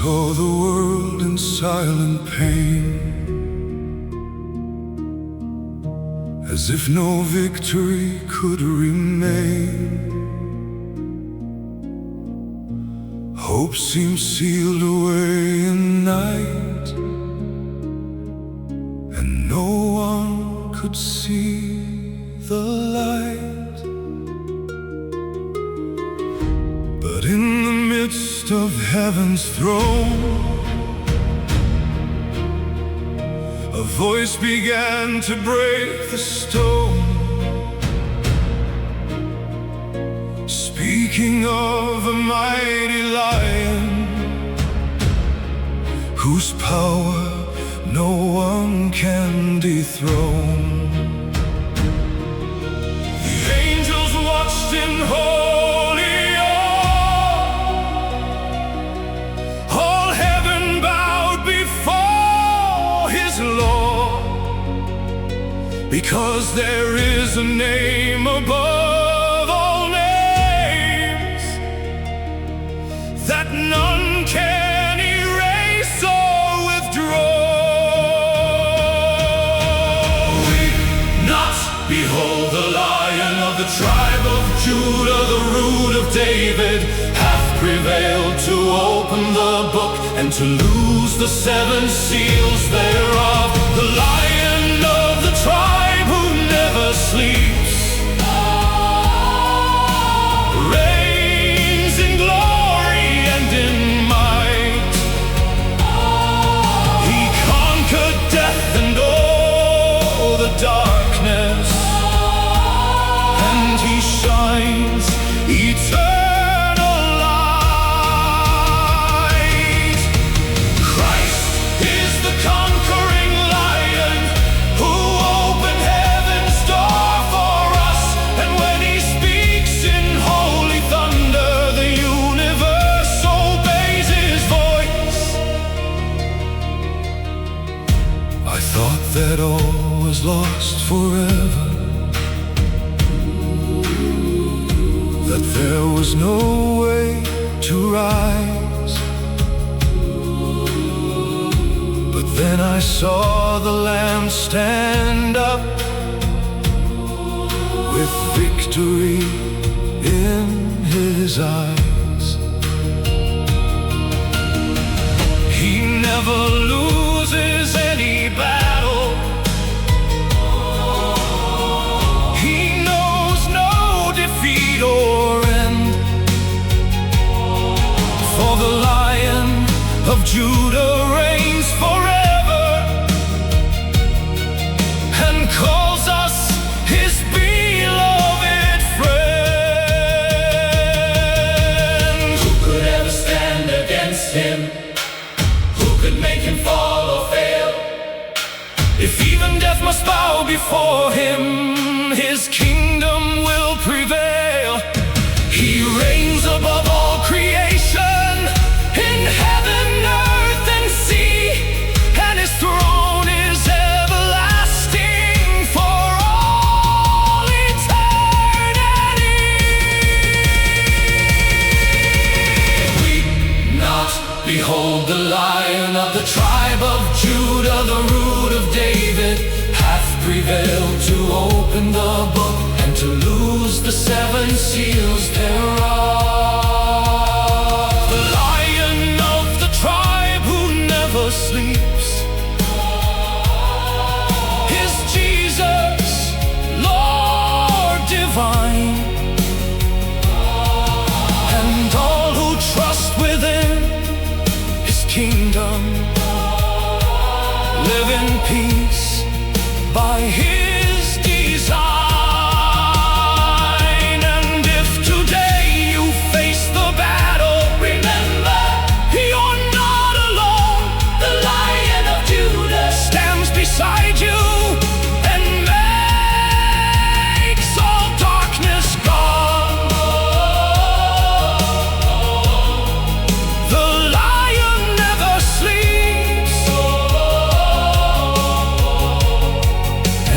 saw the world in silent pain, as if no victory could remain. Hope seemed sealed away in night, and no one could see the light. But in the midst of heaven's throne, a voice began to break the stone, speaking of a mighty lion whose power no one can dethrone. The angels watched in holy awe, all heaven bowed before his law, because there is a name above all names that none can erase or withdraw. We not behold the Lion of the tribe of Judah, the root of David, hath prevailed to open the book and to loose the seven seals thereof. The Lion of the tribe who never sleeps reigns in glory and in might. He conquered death and all the darkness, and he shines eternal light. Christ is the conquering Lion who opened heaven's door for us, and when he speaks in holy thunder, the universe obeys his voice. I thought that all was lost forever, that there was no way to rise. But then I saw the Lamb stand up with victory in his eyes. He never loses any battle. He knows no defeat or end. For the Lion of Judah reigns forever and calls us his beloved friends. Who could ever stand against him? Who could make him fall or fail? If even death must bow before him, his kingdom will prevail. He reigns above all creation, in heaven, earth, and sea, and his throne is everlasting for all eternity. We not behold the Lion of the tribe of Judah, the root of David, hath prevailed to open the book and to loose the seven seals thereof. The Lion of the tribe who never sleeps is Jesus, Lord divine, and all who trust within his kingdom live in peace by his design. And if today you face the battle, remember you're not alone. The Lion of Judah stands beside you and makes all darkness gone. The Lion never sleeps,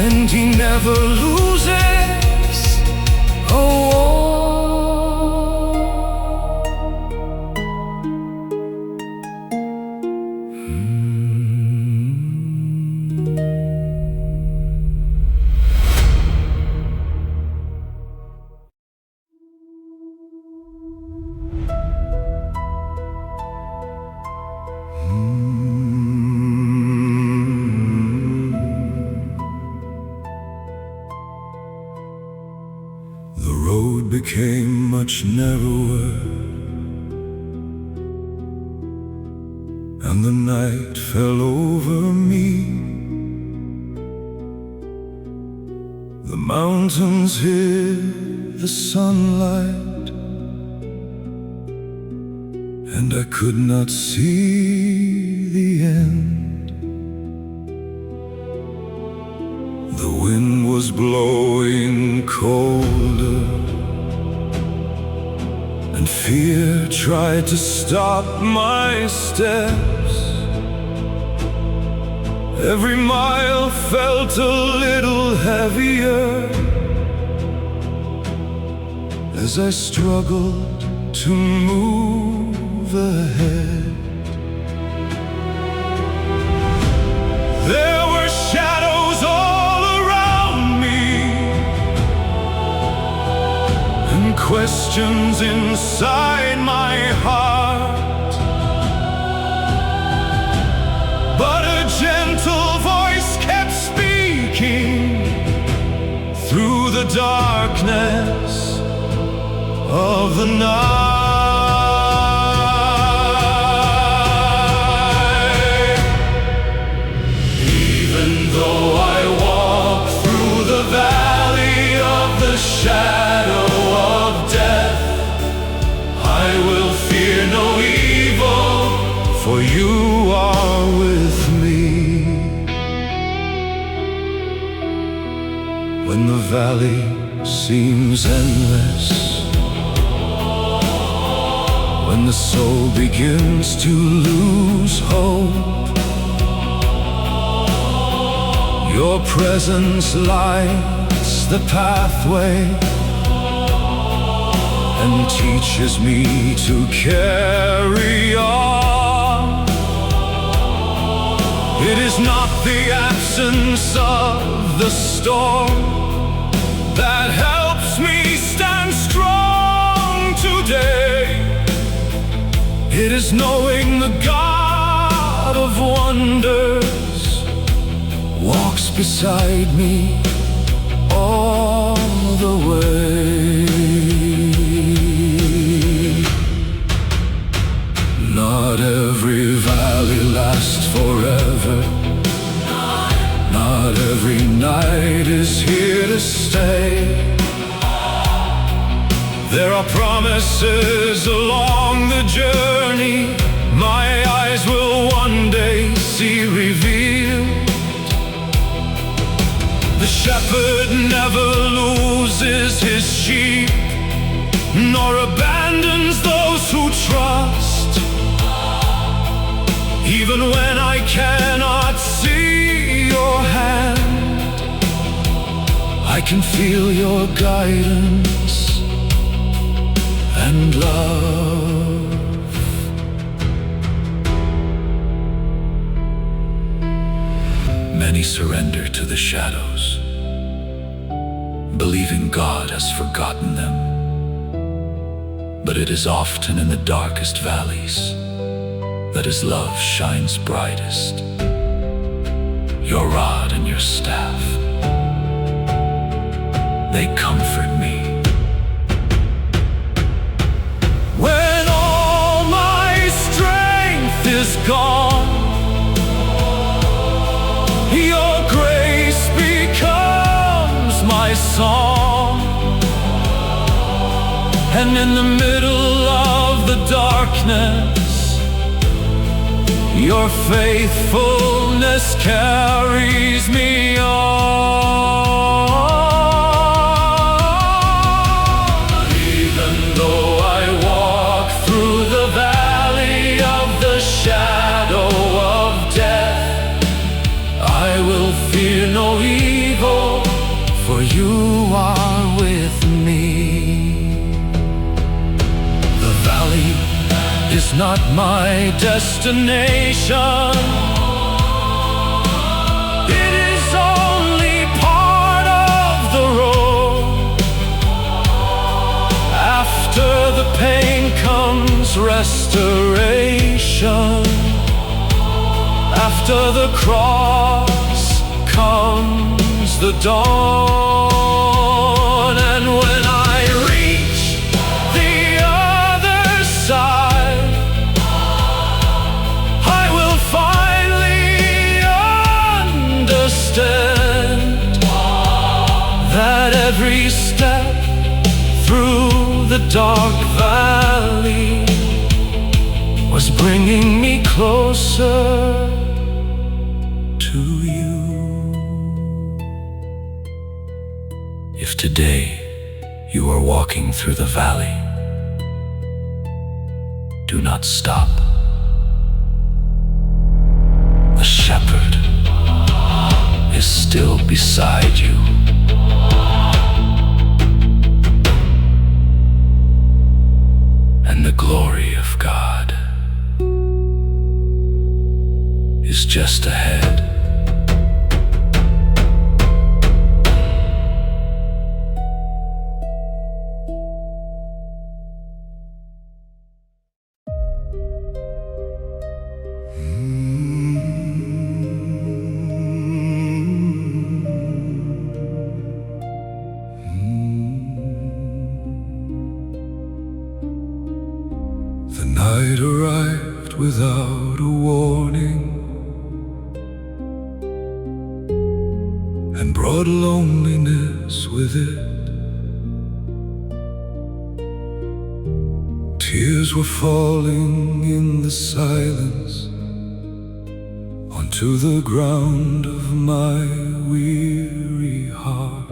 and he never loses a war. became much narrower, and the night fell over me. The mountains hid the sunlight, and I could not see the end. The wind was blowing colder, and fear tried to stop my steps. Every mile felt a little heavier as I struggled to move ahead. There were shadows all around me, and questions inside my heart, but a gentle voice kept speaking through the darkness of the night. Even though I walk through the valley of the shadow of death, I will fear no evil, for you are with me. When the valley seems endless, when the soul begins to lose hope, your presence lights the pathway and teaches me to carry on. It is not the absence of the storm that helps me stand strong today. It is knowing the God of wonders walks beside me all the way. Not every valley lasts forever. Not every night is here to stay. There are promises along the journey my eyes will one day see revealed. The shepherd never loses his sheep, nor abandons those who trust. Even when I cannot see your hand, I can feel your guidance and love. Many surrender to the shadows, believing God has forgotten them. But it is often in the darkest valleys that His love shines brightest. Your rod and your staff, they comfort me. When all my strength is gone, your grace becomes my song. And in the middle of the darkness, your faithfulness carries me on. Even though I walk through the valley of the shadow of death, I will fear no evil, for you are with me. The valley is not my destination. It is only part of the road. After the pain comes restoration. After the cross comes the dawn. And when I reach the dark valley was bringing me closer to you. If today you are walking through the valley, do not stop. The shepherd is still beside you. And the glory of God is just ahead. The night arrived without a warning and brought loneliness with it. Tears were falling in the silence onto the ground of my weary heart.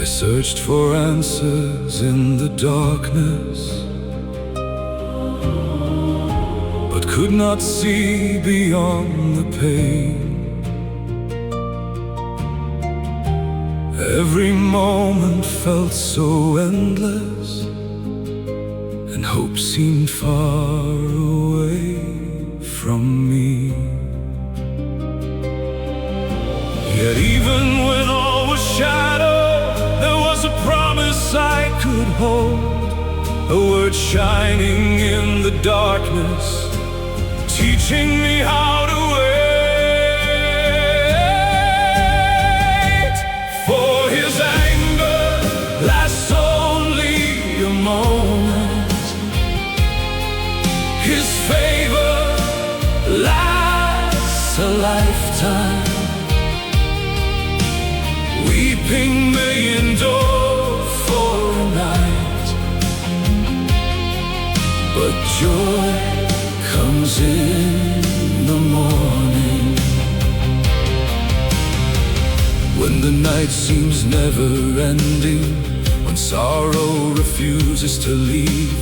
I searched for answers in the darkness, but could not see beyond the pain. Every moment felt so endless, and hope seemed far away from me. Yet even when all was shadow, there was a promise I could hold, a word shining in the darkness, teaching me how to wait. For his anger lasts only a moment, his favor lasts a lifetime. Weeping may endure for a night, but joy comes in the morning. When the night seems never ending, when sorrow refuses to leave,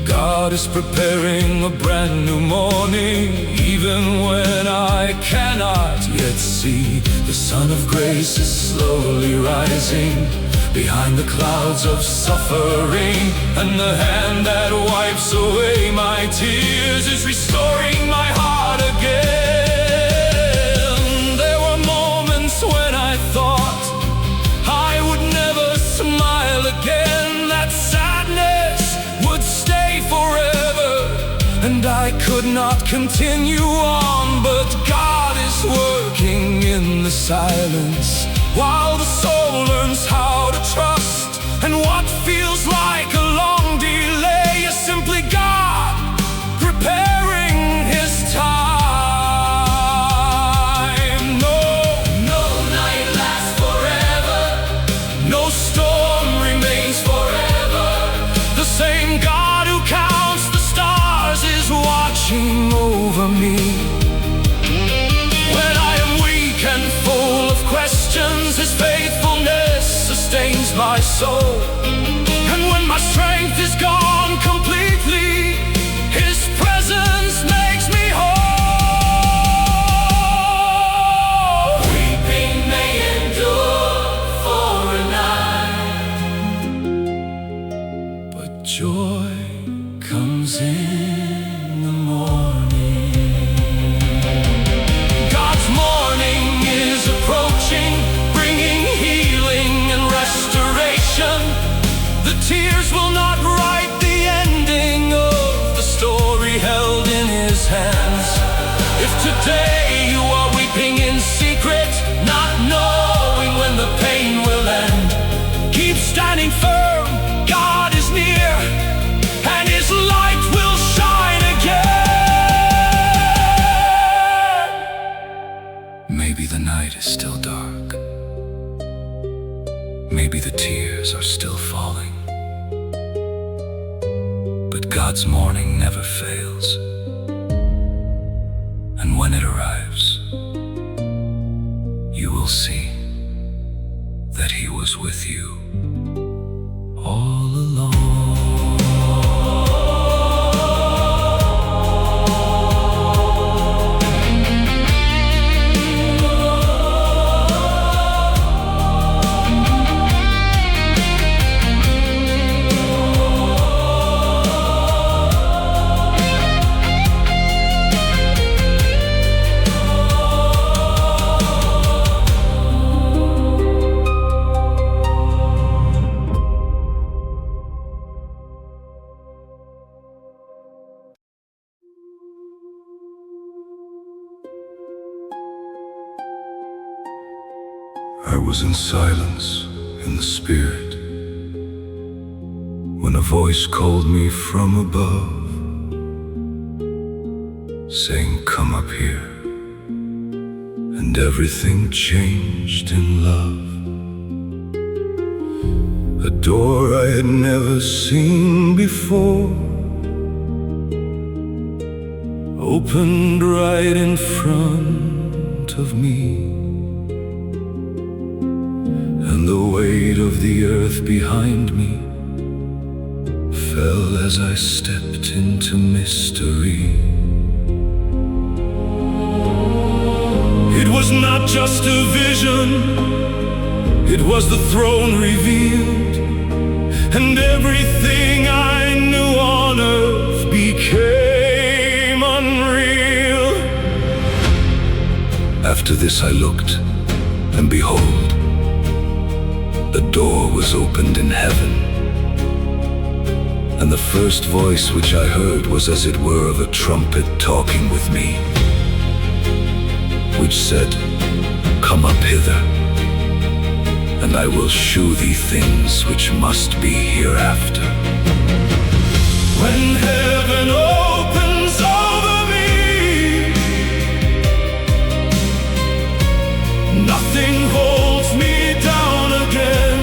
God is preparing a brand new morning. Even when I cannot yet see, the sun of grace is slowly rising behind the clouds of suffering, and the hand that wipes away my tears is restoring my heart again. There were moments when I thought I would never smile again, that sadness would stay forever, and I could not continue on. But God is working in the silence, while the soul learns how to trust. And what feels like a long delay is simply God preparing his time. No night lasts forever, no storm remains forever. The same God who counts the stars is watching over me. When I am weak and full of questions, his faithfulness sustains my soul. And when my strength is gone completely, his presence makes me whole. Weeping may endure for a night, but joy comes in the morning. God's morning is approaching, bringing healing and restoration. The tears will not write the ending of the story held in his hands. If today you are weeping in secret, not knowing when the pain will end, keep standing firm. God is near, and his light will shine again. Maybe the night is still dark. Maybe the tears are still falling, but God's morning never fails. And when it arrives, you will see that He was with you all along. I was in silence in the spirit when a voice called me from above, saying, "Come up here." And everything changed in love. A door I had never seen before opened right in front of me. And the weight of the earth behind me fell as I stepped into mystery. It was not just a vision, it was the throne revealed, and everything I knew on earth became unreal. After this I looked, and behold, the door was opened in heaven, and the first voice which I heard was as it were of a trumpet talking with me, which said, "Come up hither, and I will shew thee things which must be hereafter." When heaven opens over me, nothing holds me down again.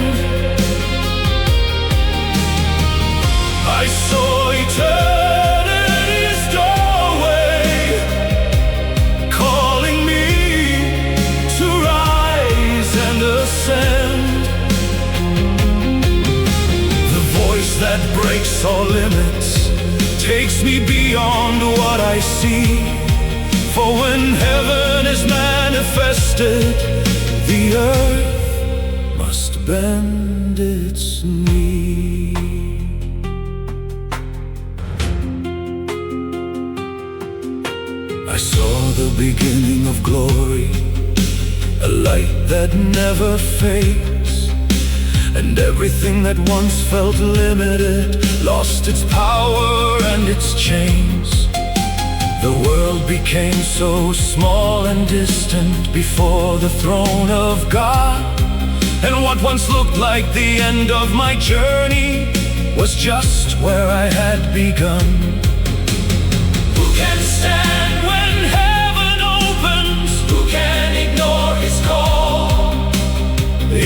I saw eternity's doorway calling me to rise and ascend. The voice that breaks all limits takes me beyond what I see. For when heaven is manifested, the earth must bend its knee. I saw the beginning of glory, a light that never fades, and everything that once felt limited lost its power and its chains. The world became so small and distant before the throne of God, and what once looked like the end of my journey was just where I had begun. Who can stand when heaven opens? Who can ignore His call?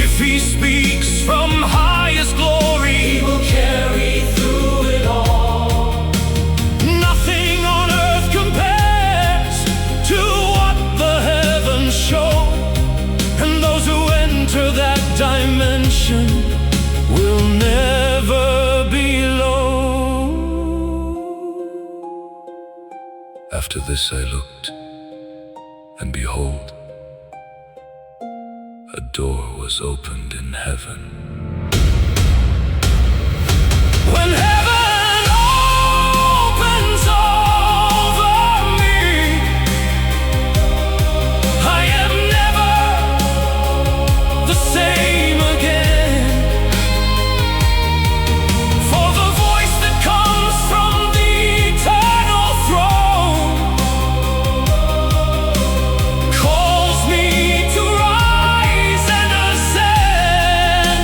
If He speaks from highest glory, He will carry through it all. Nothing on earth compares to what the heavens show, and those who enter that dimension will never be alone. After this I looked, and behold, a door was opened in heaven. When heaven opens over me, I am never the same again. For the voice that comes from the eternal throne calls me to rise and ascend.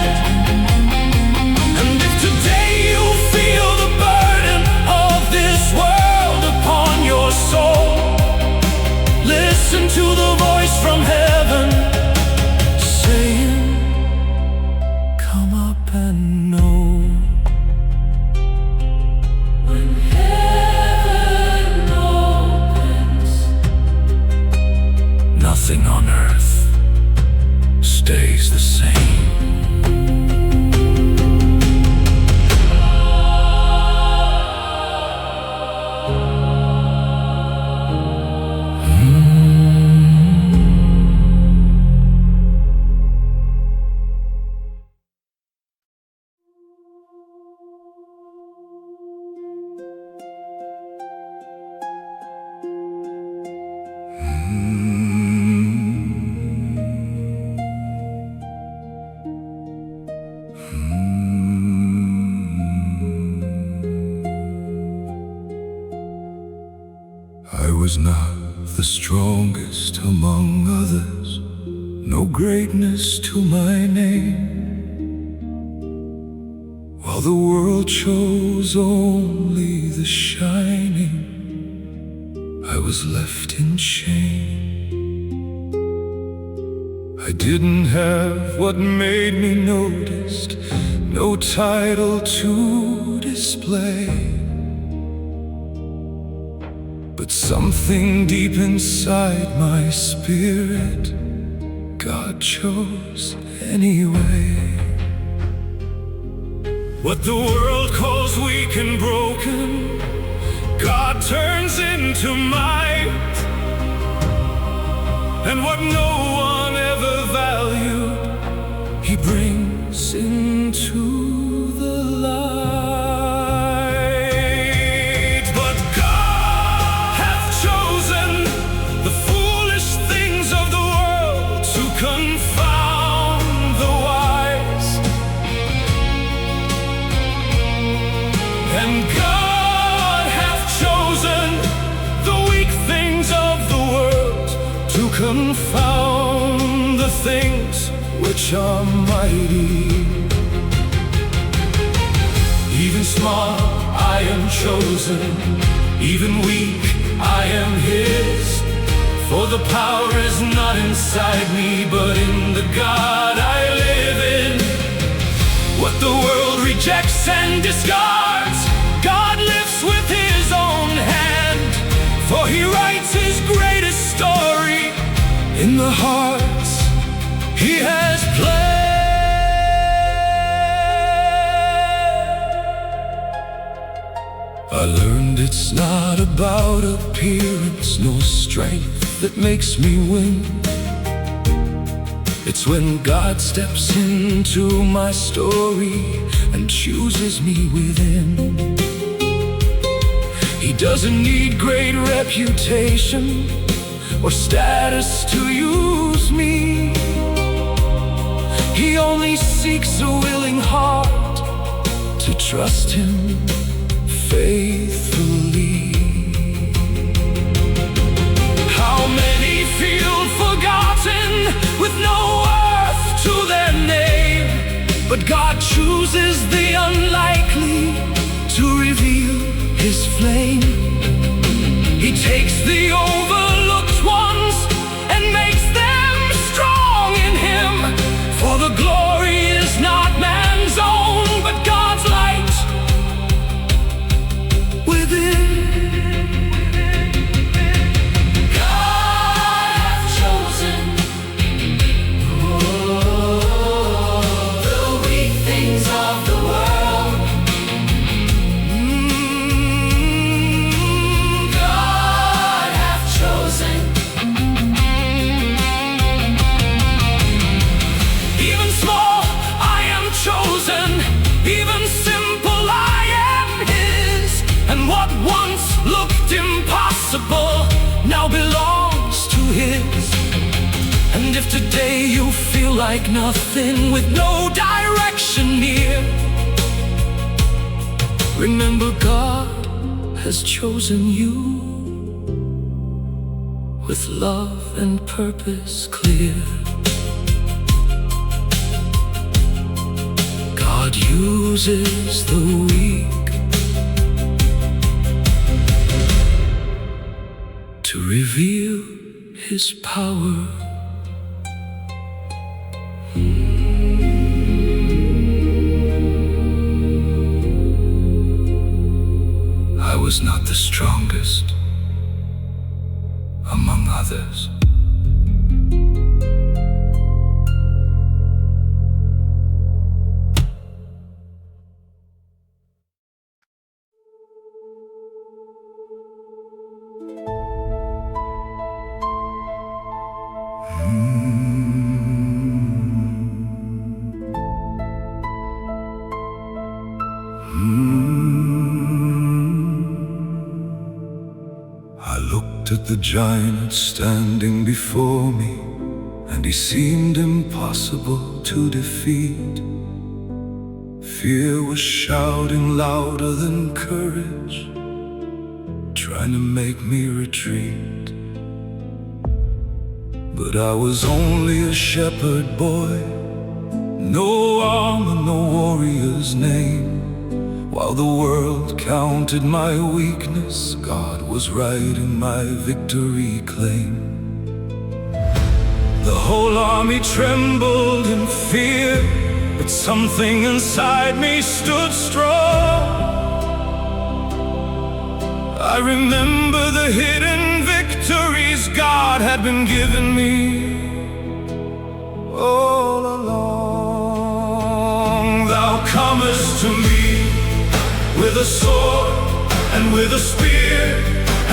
was not the strongest among others, no greatness to my name. While the world chose only the shining, I was left in shame. I didn't have what made me noticed, no title to display, but something deep inside my spirit God chose anyway. What the world calls weak and broken, God turns into might. And what no one ever valued, He brings into the light. But God hath chosen the foolish things of the world to confound the wise. And God hath chosen the weak things of the world to confound the things which are mighty. Even small I am chosen, even weak I am His. For the power is not inside me, but in the God I live in. What the world rejects and discards, God lifts with His own hand. For He writes His greatest story in the hearts He has planned. I learned it's not about appearance, no strength that makes me win. It's when God steps into my story and chooses me within. He doesn't need great reputation or status to use me. He only seeks a willing heart to trust Him faithfully. How many feel forgotten with no worth to their name? But God chooses the unlikely to reveal His flame. He takes the overlooked ones and makes them strong in Him. For the glory is not man's own, but God's light within. God hath chosen the weak things of the world. God hath chosen even small I am chosen, even simple I am His. And what once looked impossible now belongs to His. And if today you feel like nothing with no direction near, remember God has chosen you with love and purpose clear. God uses the weak to reveal His power. I was not the strongest among others. I looked at the giant standing before me, and he seemed impossible to defeat. Fear was shouting louder than courage, trying to make me retreat. But I was only a shepherd boy, no armor, no warrior's name. While the world counted my weakness, God was writing my victory claim. The whole army trembled in fear, but something inside me stood strong. I remember the hidden victories God had been giving me all along. Thou comest to me with a sword and with a spear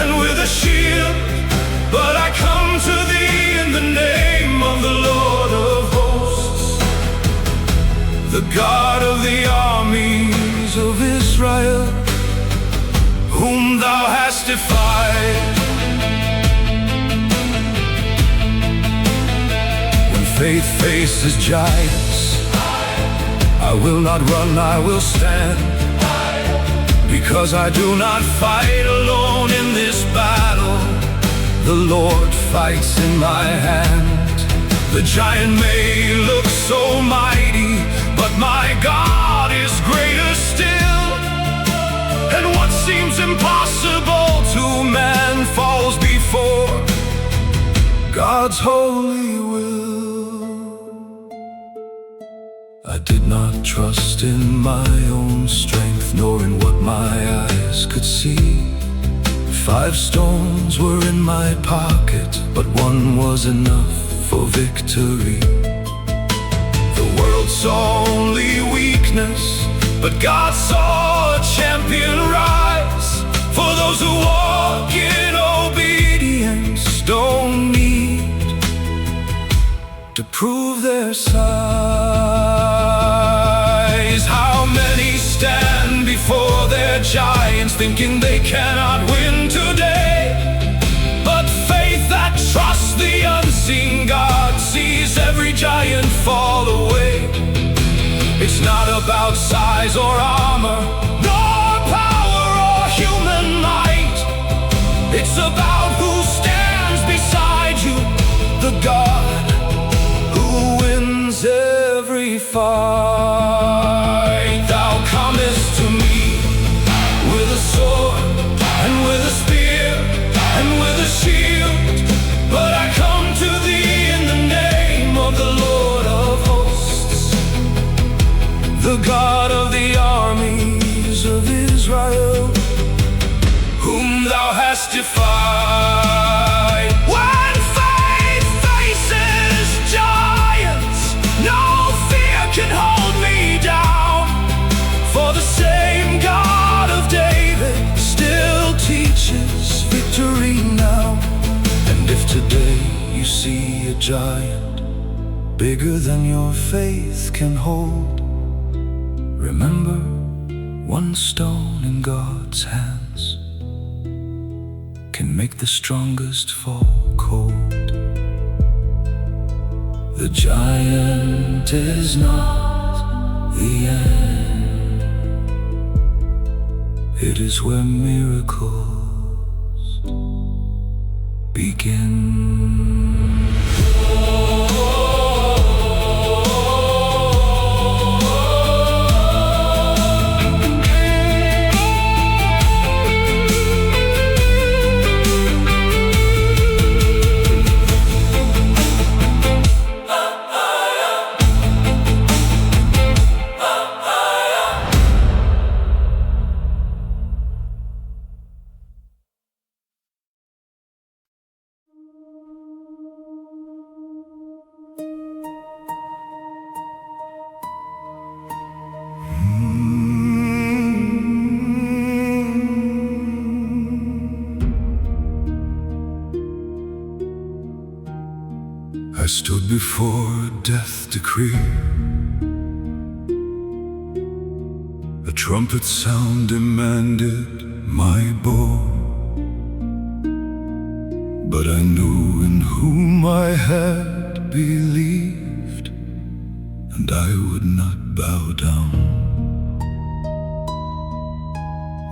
and with a shield, but I come to thee in the name of the Lord of hosts, the God of the armies of Israel, whom thou hast defied. When faith faces giants, I will not run, I will stand, because I do not fight alone in this battle. The Lord fights in my hand. The giant may look so mighty, but my God is greater still. And what seems impossible to man falls before God's holy will. I did not trust in my own strength, nor in what my eyes could see. 5 stones were in my pocket, but one was enough for victory. The world saw only weakness, but God saw a champion rise. For those who walk in obedience don't need to prove their size. How many stand before their giants thinking they cannot win today? But faith that trusts the unseen God sees every giant fall away. It's not about size or armor, nor power or human might. It's about who stands beside you, the God who wins every fight. Thou comest to me with a sword and with a spear and with a shield, but I come to thee in the name of the Lord of hosts, the God of the armies of Israel, whom thou hast defied. When faith faces giants, no fear can hold me down. For the same God of David still teaches victory now. And if today you see a giant bigger than your faith can hold, remember, one stone in God's hands can make the strongest fall cold. The giant is not the end. It is where miracles begin. I stood before a death decree. A trumpet sound demanded my bow, but I knew in whom I had believed, and I would not bow down.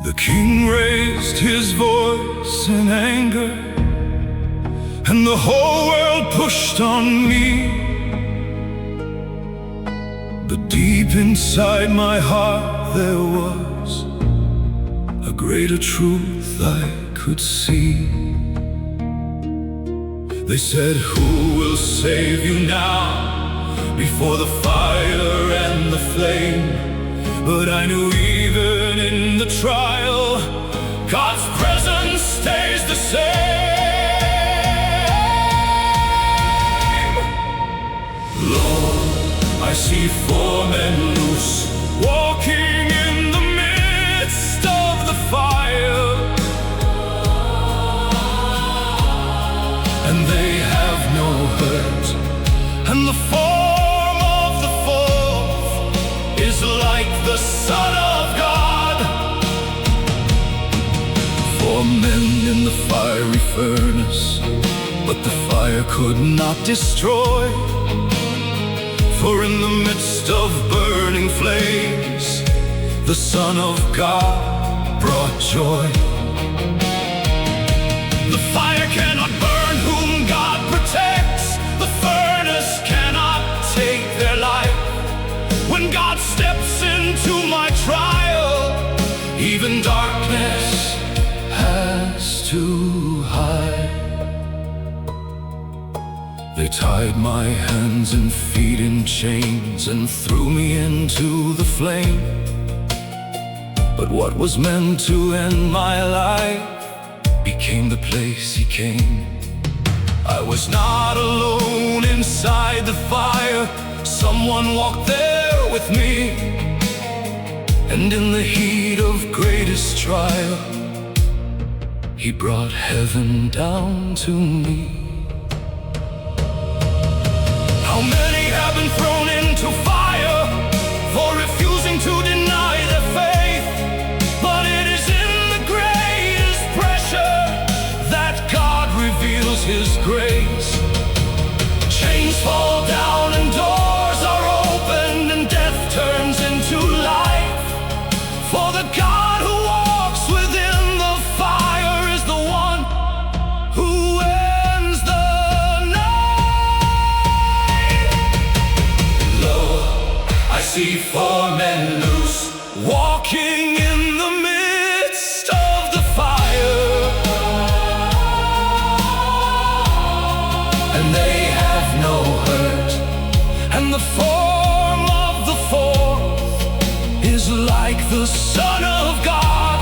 The king raised his voice in anger, and the whole world pushed on me. But deep inside my heart there was a greater truth I could see. They said, "Who will save you now before the fire and the flame?" But I knew even in the trial, God's presence stays the same. Lord, I see 4 men loose, walking in the midst of the fire, and they have no hurt, and the form of the 4th is like the Son of God. 4 men in the fiery furnace, but the fire could not destroy. For in the midst of burning flames, the Son of God brought joy. The fire cannot burn whom God protects. The furnace cannot take their life. When God steps into my trial, even darkness has to hide. They tied my hands and feet in chains and threw me into the flame. But what was meant to end my life became the place He came. I was not alone inside the fire. Someone walked there with me, and in the heat of greatest trial, He brought heaven down to me. How many have been thrown into fire for refusing to deny their faith? But it is in the greatest pressure that God reveals His grace. Chains fall down and doors are opened, and death turns into life. For the God who walks within the fire is the one who ends the night. Lo, I see 4 men loose, walking in the midst of the fire, and they have no hurt, and the form of the 4th is like the Son of God.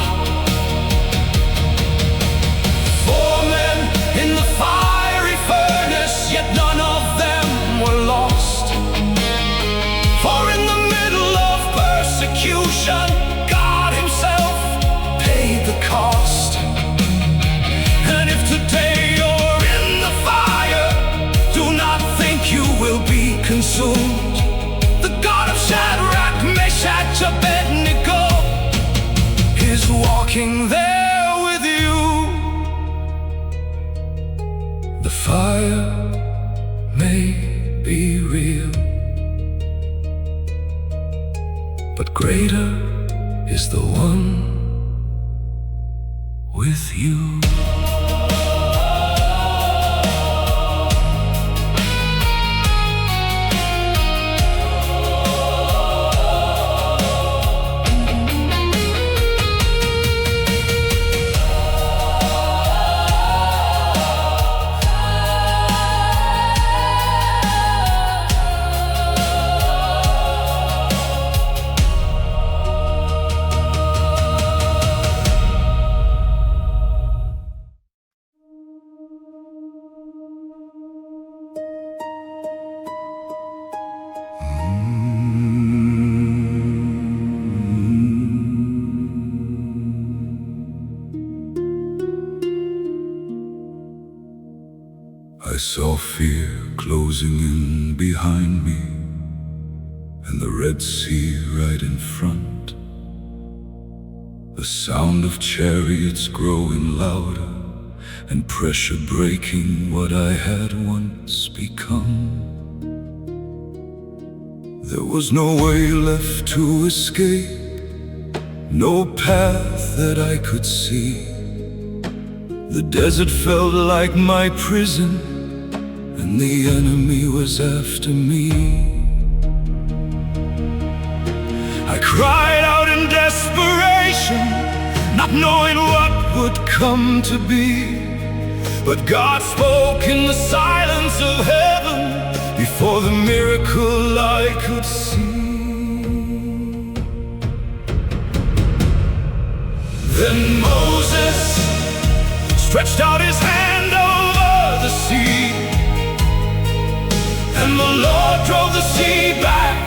4 men in the fiery furnace, yet none of them were lost. For in the middle of persecution, God Himself paid the cost. And if today you're in the fire, do not think you will be consumed. The God of Shadrach, Meshach, Abednego is walking there with you. The fire may be real, but greater is the one with you. I saw fear closing in behind me, and the Red Sea right in front. The sound of chariots growing louder, and pressure breaking what I had once become. There was no way left to escape, no path that I could see. The desert felt like my prison, and the enemy was after me. I cried out in desperation, not knowing what would come to be. But God spoke in the silence of heaven, before the miracle I could see. Then Moses stretched out his hand over the sea, and the Lord drove the sea back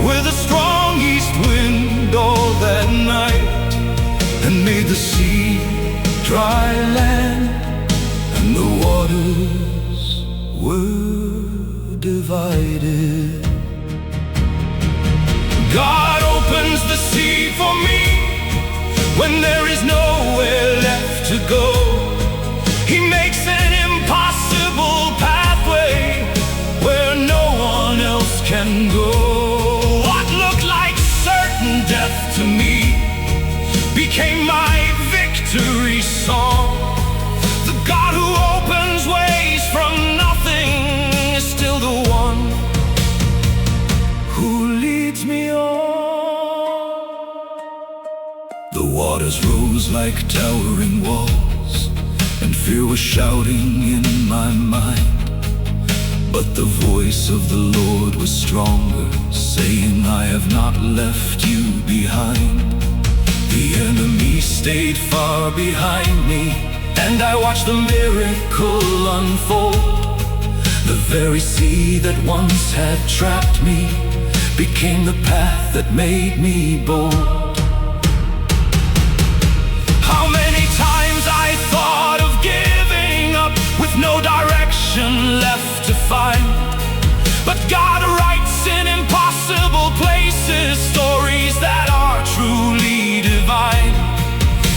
with a strong east wind all that night, and made the sea dry land, and the waters were divided. God opens the sea for me when there is nowhere left to go. He makes an impossible pathway where no one else can go. What looked like certain death to me became my victory song. The God who opens ways from nothing is still the one who leads me on. The waters rose like towering walls, and fear was shouting in my mind. But the voice of the Lord was stronger, saying, I have not left you behind. The enemy stayed far behind me, and I watched the miracle unfold. The very sea that once had trapped me became the path that made me bold. How many times I thought of giving up, with no direction left to find. But God writes in impossible places stories that are truly divine.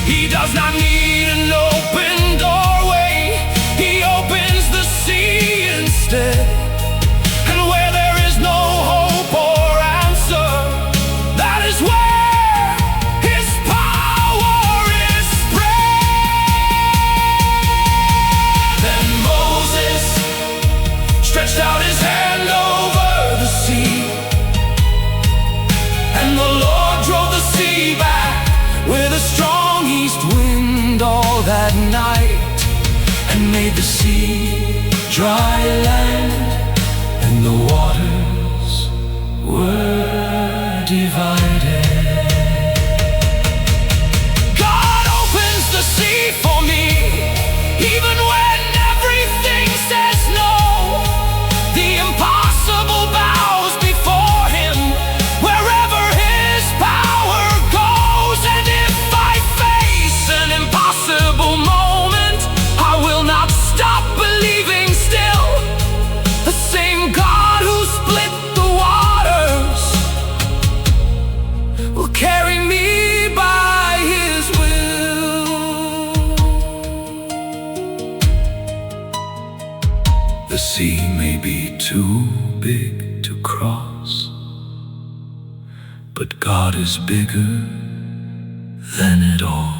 He does not need an open doorway, He opens the sea instead. And where there is no hope or answer, that is where His power is spread. Then Moses stretched out his hand over the sea, and the Lord drove the sea back with a strong east wind all that night, and made the sea dry land, and the waters were divided. God opens the sea for me, even when everything says no. The impossible bows before Him, wherever His power goes. And if I face an impossible moment, I will not stop believing still. The same God who split the waters will carry me by His will. The sea may be too big to cross, but God is bigger than it all.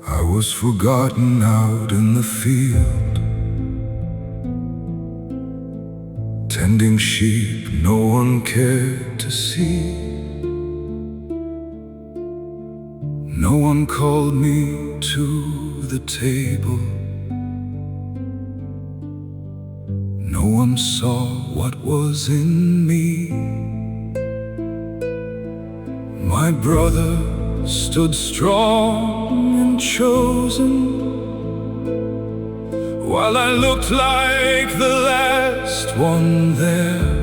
I was forgotten out in the field, tending sheep no one cared to see. No one called me to the table, No one saw what was in me. My brother stood strong and chosen, while I looked like the last one there.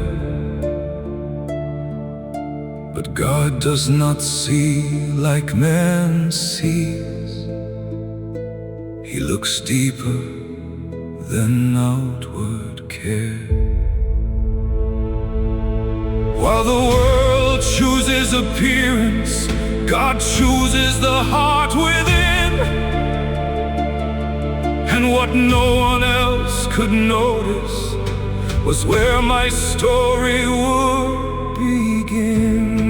But God does not see like man sees. He looks deeper than outward care. While the world chooses appearance, God chooses the heart within. And what no one else could notice was where my story would begin.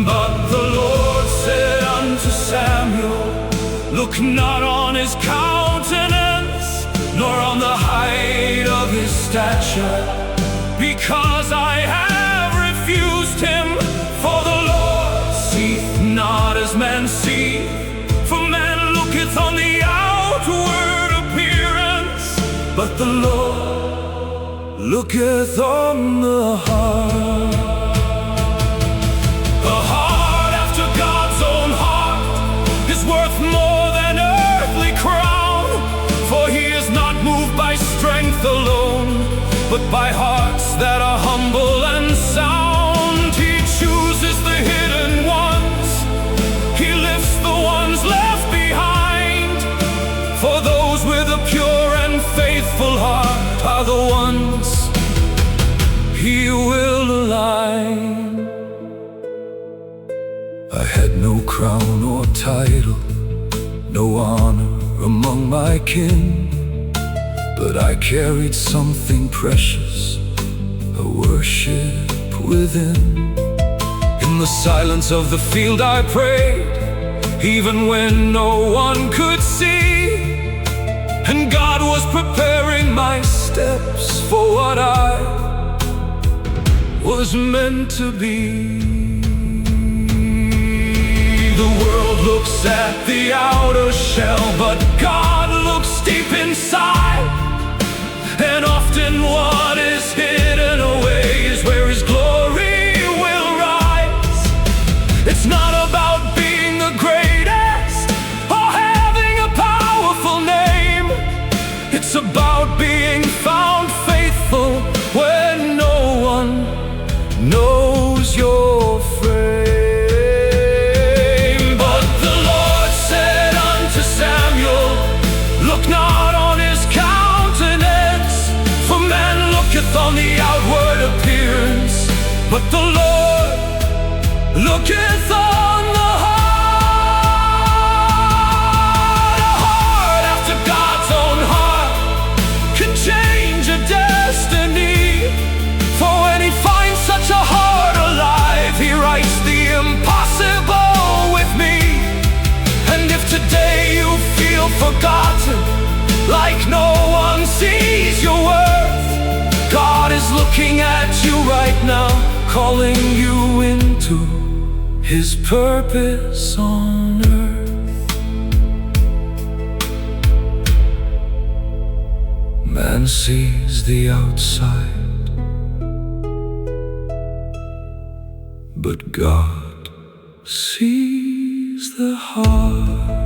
But the Lord said unto Samuel, look not on his countenance, nor on the height of his stature, because I have refused him. For the Lord seeth not as man seeth, for man looketh on the outward appearance, but the Lord looketh on the heart. A heart after God's own heart is worth more than earthly crown, for he is not moved by strength alone, but by hearts that are humble and sound. He chooses the hidden ones, he lifts the ones left behind. For those with a pure and faithful heart are the ones he will align. I had no crown or title, no honor among my kin, but I carried something precious, a worship within. In the silence of the field I prayed, even when no one could see, and God was preparing my steps for what I was meant to be. The world looks at the outer shell, but God looks deep inside. And often what is hidden away is where his glory will rise. It's not about being the greatest or having a powerful name. It's about being found faithful when no one knows your frame. But the Lord said unto Samuel, look not on his countenance, for man looketh on the outward appearance, but the Lord looketh on the heart. A heart after God's own heart can change a destiny. For when he finds such a heart alive, he writes the impossible with me. And if today you feel forgotten, like no one sees your worth, God is looking at you right now, calling you into his purpose on earth. Man sees the outside, but God sees the heart.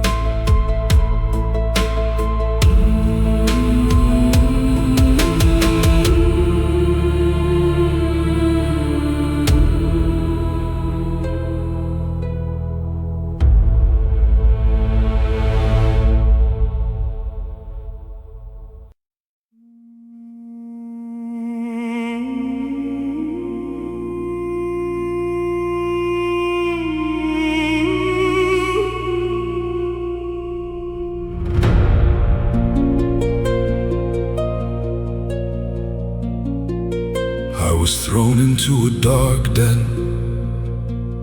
I was thrown into a dark den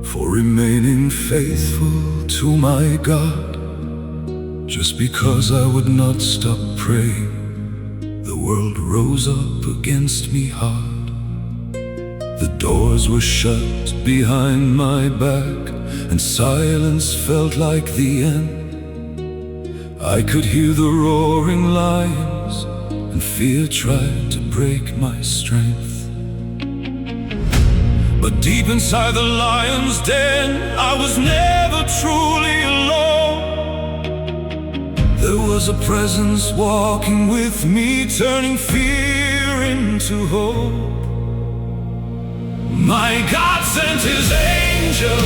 for remaining faithful to my God. Just because I would not stop praying, the world rose up against me hard. The doors were shut behind my back, and silence felt like the end. I could hear the roaring lions and fear tried to break my strength. But deep inside the lion's den, I was never truly alone. There was a presence walking with me, turning fear into hope. My God sent his angel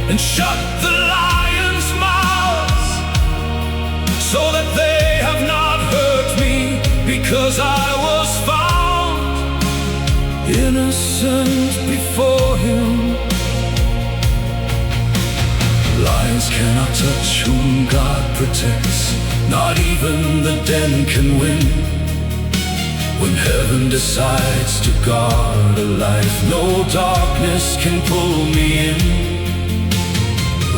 and shut the lions' mouths, so that they have not hurt me, because I was found innocent before him. Lions cannot touch whom God protects, not even the den can win. When heaven decides to guard a life, no darkness can pull me in.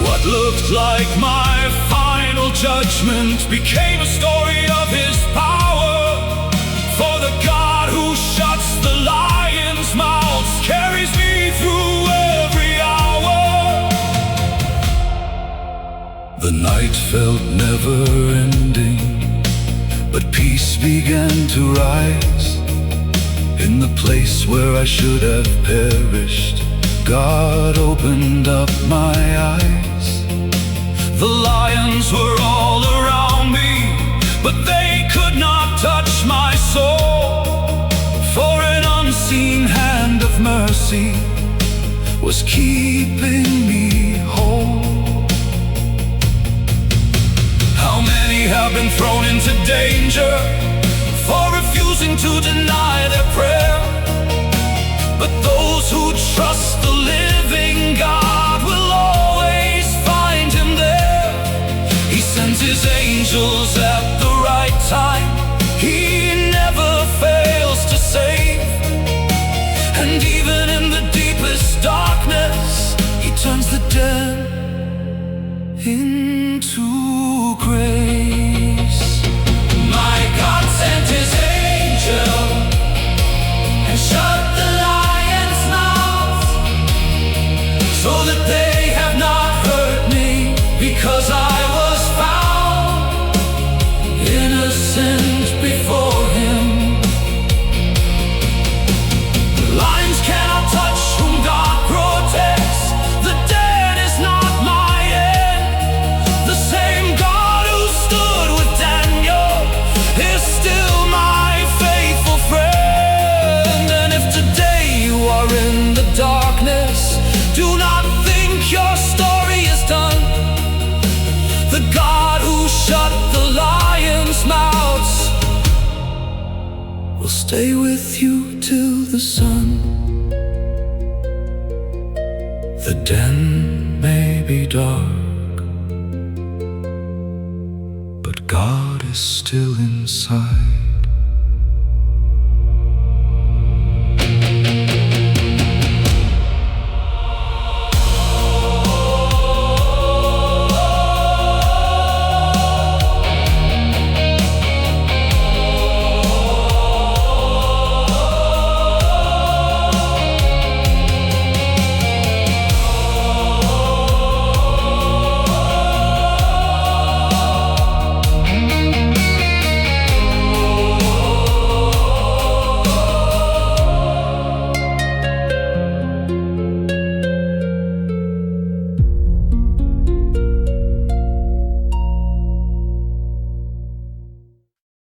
What looked like my final judgment became a story of his power. For the God who shuts the lions' mouths carries me through every hour. The night felt never-ending, but peace began to rise. In the place where I should have perished, God opened up my eyes. The lions were all around me, but they could not touch my soul. For an unseen hand of mercy was keeping me whole. How many have been thrown into danger for refusing to deny their prayer? But those who trust the living God will always find him there. He sends his angels at the right time. He never fails to save. And even in the deepest darkness, he turns the dead into grace. My God sent his angel and shut the lions' mouths, so that they have not hurt me, because I was found innocent before him. The lions cannot touch whom God protects. The dead is not my end. The same God who stood with Daniel is still my faithful friend. And if today you are in the darkness, do not think your story is done. The God who shut the lions' mouths will stay with you till the sun. The den may be dark, but God is still inside.